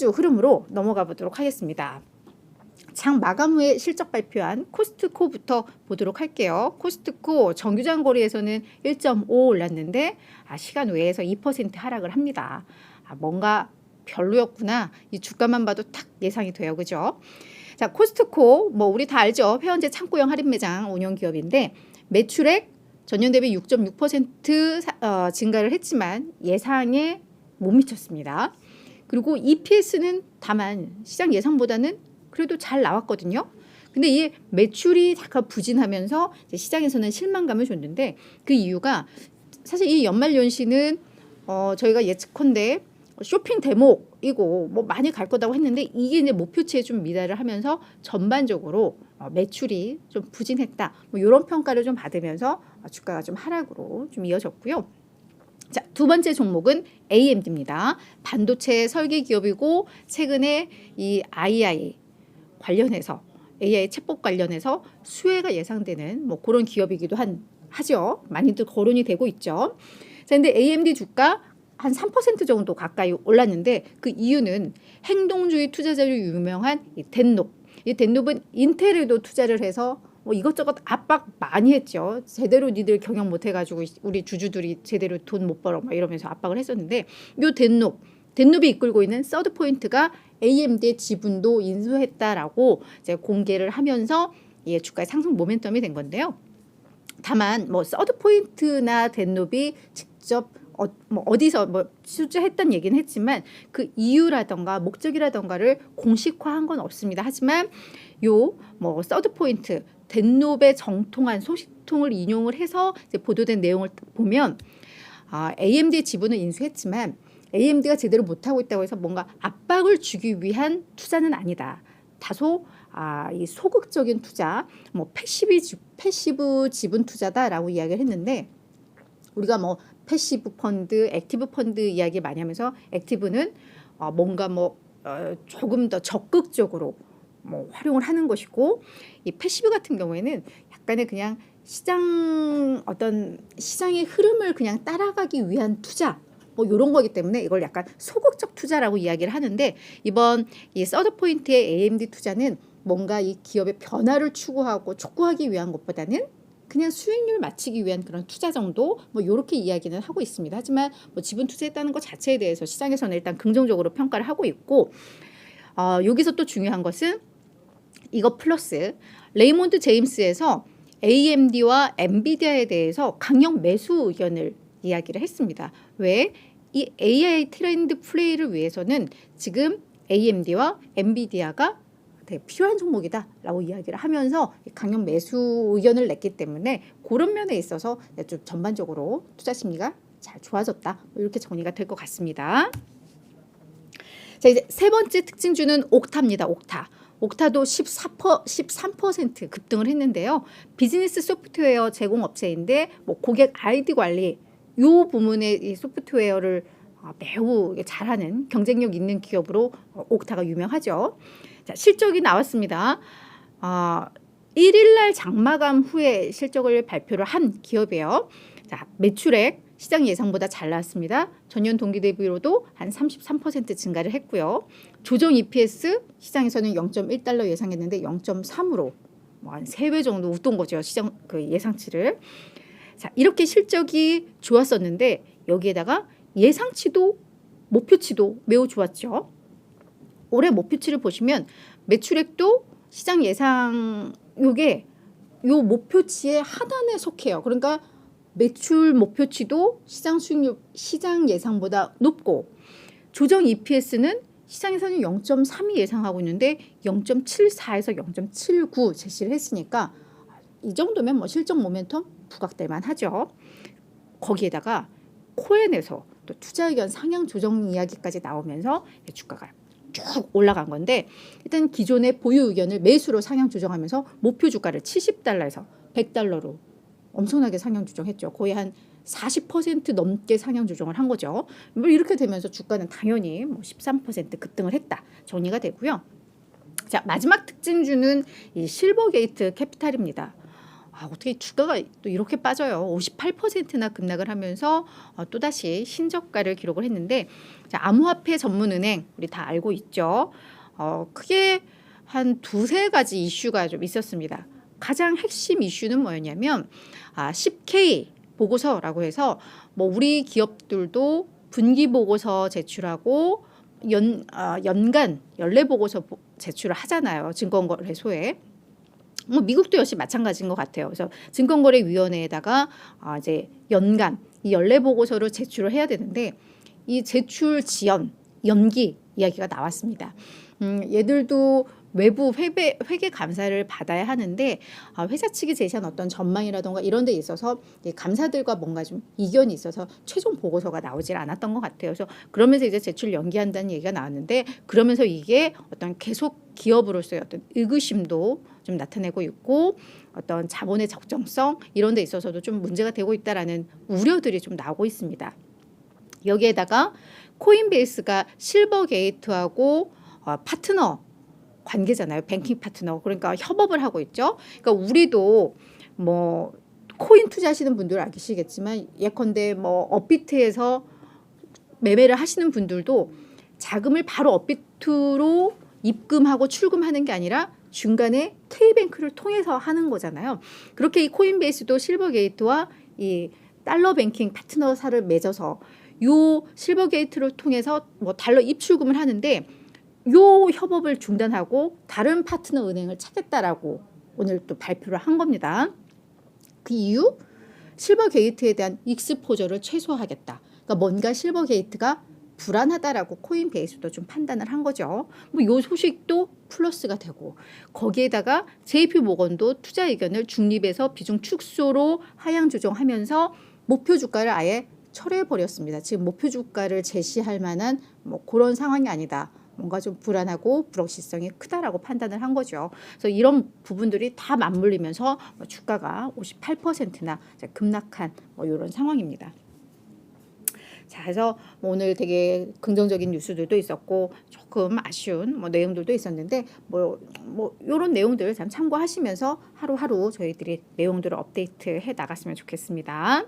주 흐름으로 넘어가 보도록 하겠습니다. 장 마감 후에 실적 발표한 코스트코부터 보도록 할게요. 코스트코 정규장 거래에서는 1.5 올랐는데 시간 외에서 2% 하락을 합니다. 뭔가 별로였구나. 이 주가만 봐도 딱 예상이 돼요. 그죠? 자, 코스트코 뭐 우리 다 알죠. 회원제 창고형 할인 매장 운영 기업인데 매출액 전년 대비 6.6% 증가를 했지만 예상에 못 미쳤습니다. 그리고 EPS는 다만 시장 예상보다는 그래도 잘 나왔거든요. 근데 이 매출이 잠깐 부진하면서 시장에서는 실망감을 줬는데 그 이유가 사실 이 연말연시는 저희가 예측컨대 쇼핑 대목이고 뭐 많이 갈 거다고 했는데 이게 이제 목표치에 좀 미달을 하면서 전반적으로 매출이 좀 부진했다. 뭐 이런 평가를 좀 받으면서 주가가 좀 하락으로 좀 이어졌고요. 자, 두 번째 종목은 AMD입니다. 반도체 설계 기업이고 최근에 이 AI 관련해서 AI 챗봇 관련해서 수혜가 예상되는 뭐 그런 기업이기도 하죠. 많이들 거론이 되고 있죠. 자, 근데 AMD 주가 한 3% 정도 가까이 올랐는데 그 이유는 행동주의 투자자로 유명한 이 덴롭. 이 덴롭은 인텔에도 투자를 해서 뭐 이것저것 압박 많이 했죠. 제대로 니들 경영 못 해가지고 우리 주주들이 제대로 돈 못 벌어 막 이러면서 압박을 했었는데 요 덴롭이 이끌고 있는 서드포인트가 AMD의 지분도 인수했다라고 이제 공개를 하면서 예, 주가의 상승 모멘텀이 된 건데요. 다만 뭐 서드포인트나 덴롭이 직접 어디서 뭐 출자했던 얘기는 했지만 그 이유라던가 목적이라던가를 공식화한 건 없습니다. 하지만 요 뭐 서드포인트 덴롭의 정통한 소식통을 인용을 해서 이제 보도된 내용을 보면 AMD의 지분을 인수했지만 AMD가 제대로 못하고 있다고 해서 뭔가 압박을 주기 위한 투자는 아니다. 다소 이 소극적인 투자, 뭐 패시브 지분 투자다라고 이야기를 했는데 우리가 뭐 패시브 펀드, 액티브 펀드 이야기 많이 하면서 액티브는 뭔가 조금 더 적극적으로 뭐 활용을 하는 것이고 이 패시브 같은 경우에는 약간의 그냥 시장의 흐름을 그냥 따라가기 위한 투자 뭐 이런 거기 때문에 이걸 약간 소극적 투자라고 이야기를 하는데 이번 이 서드포인트의 AMD 투자는 뭔가 이 기업의 변화를 추구하고 촉구하기 위한 것보다는 그냥 수익률 맞추기 위한 그런 투자 정도 뭐 이렇게 이야기는 하고 있습니다. 하지만 뭐 지분 투자했다는 것 자체에 대해서 시장에서는 일단 긍정적으로 평가를 하고 있고 여기서 또 중요한 것은 이거 플러스 레이몬드 제임스에서 AMD와 엔비디아에 대해서 강력 매수 의견을 이야기를 했습니다. 왜? 이 AI 트렌드 플레이를 위해서는 지금 AMD와 엔비디아가 되게 필요한 종목이다라고 이야기를 하면서 강력 매수 의견을 냈기 때문에 그런 면에 있어서 좀 전반적으로 투자 심리가 잘 좋아졌다. 이렇게 정리가 될 것 같습니다. 자, 이제 세 번째 특징주는 옥타입니다. 옥타도 13% 급등을 했는데요. 비즈니스 소프트웨어 제공업체인데 뭐 고객 아이디 관리 요 부문의 이 소프트웨어를 매우 잘하는 경쟁력 있는 기업으로 옥타가 유명하죠. 자, 실적이 나왔습니다. 1일 날 장마감 후에 실적을 발표를 한 기업이에요. 자, 매출액 시장 예상보다 잘 나왔습니다. 전년 동기 대비로도 한 33% 증가를 했고요. 조정 EPS 시장에서는 0.1달러 예상했는데 0.3으로 뭐 한 3배 정도 웃돈 거죠. 시장 그 예상치를. 자, 이렇게 실적이 좋았었는데 여기에다가 예상치도 목표치도 매우 좋았죠. 올해 목표치를 보시면 매출액도 시장 예상 요게 요 목표치의 하단에 속해요. 그러니까 매출 목표치도 시장 수익률 시장 예상보다 높고 조정 EPS는 시장에서는 0.3이 예상하고 있는데 0.74에서 0.79 제시를 했으니까 이 정도면 뭐 실적 모멘텀 부각될 만하죠. 거기에다가 코엔에서 또 투자 의견 상향 조정 이야기까지 나오면서 주가가 쭉 올라간 건데 일단 기존의 보유 의견을 매수로 상향 조정하면서 목표 주가를 70달러에서 100달러로 엄청나게 상향 조정했죠. 거의 한 40% 넘게 상향 조정을 한 거죠. 뭐 이렇게 되면서 주가는 당연히 뭐 13% 급등을 했다. 정리가 되고요. 자, 마지막 특징주는 이 실버게이트 캐피탈입니다. 어떻게 주가가 또 이렇게 빠져요. 58%나 급락을 하면서 또다시 신저가를 기록을 했는데, 자, 암호화폐 전문은행 우리 다 알고 있죠. 크게 한 두세 가지 이슈가 좀 있었습니다. 가장 핵심 이슈는 뭐였냐면 10K 보고서라고 해서 뭐 우리 기업들도 분기 보고서 제출하고 연간 연례 보고서 제출을 하잖아요. 증권거래소에. 뭐 미국도 역시 마찬가지인 것 같아요. 그래서 증권거래위원회에다가 이제 연간 이 연례 보고서를 제출을 해야 되는데, 이 제출 지연 연기 이야기가 나왔습니다. 얘들도 외부 회계 감사를 받아야 하는데 회사 측이 제시한 어떤 전망이라던가 이런 데 있어서 감사들과 뭔가 좀 이견이 있어서 최종 보고서가 나오질 않았던 것 같아요. 그래서 그러면서 이제 제출 연기한다는 얘기가 나왔는데, 그러면서 이게 어떤 계속 기업으로서의 어떤 의구심도 좀 나타내고 있고, 어떤 자본의 적정성 이런 데 있어서도 좀 문제가 되고 있다라는 우려들이 좀 나오고 있습니다. 여기에다가 코인베이스가 실버게이트하고 파트너 관계잖아요. 뱅킹 파트너. 그러니까 협업을 하고 있죠. 그러니까 우리도 뭐 코인 투자하시는 분들 아시겠지만, 예컨대 뭐 업비트에서 매매를 하시는 분들도 자금을 바로 업비트로 입금하고 출금하는 게 아니라 중간에 K뱅크를 통해서 하는 거잖아요. 그렇게 이 코인베이스도 실버게이트와 이 달러 뱅킹 파트너사를 맺어서 요 실버게이트를 통해서 뭐 달러 입출금을 하는데, 요 협업을 중단하고 다른 파트너 은행을 찾겠다라고 오늘 또 발표를 한 겁니다. 그 이유? 실버게이트에 대한 익스포저를 최소화하겠다. 그러니까 뭔가 실버게이트가 불안하다라고 코인베이스도 좀 판단을 한 거죠. 뭐 요 소식도 플러스가 되고, 거기에다가 JP모건도 투자 의견을 중립에서 비중 축소로 하향 조정하면서 목표 주가를 아예 철회해 버렸습니다. 지금 목표 주가를 제시할 만한 뭐 그런 상황이 아니다. 뭔가 좀 불안하고 불확실성이 크다라고 판단을 한 거죠. 그래서 이런 부분들이 다 맞물리면서 주가가 58%나 급락한 뭐 이런 상황입니다. 자, 그래서 뭐 오늘 되게 긍정적인 뉴스들도 있었고 조금 아쉬운 뭐 내용들도 있었는데, 뭐 이런 내용들 참 참고하시면서 하루하루 저희들이 내용들을 업데이트해 나갔으면 좋겠습니다.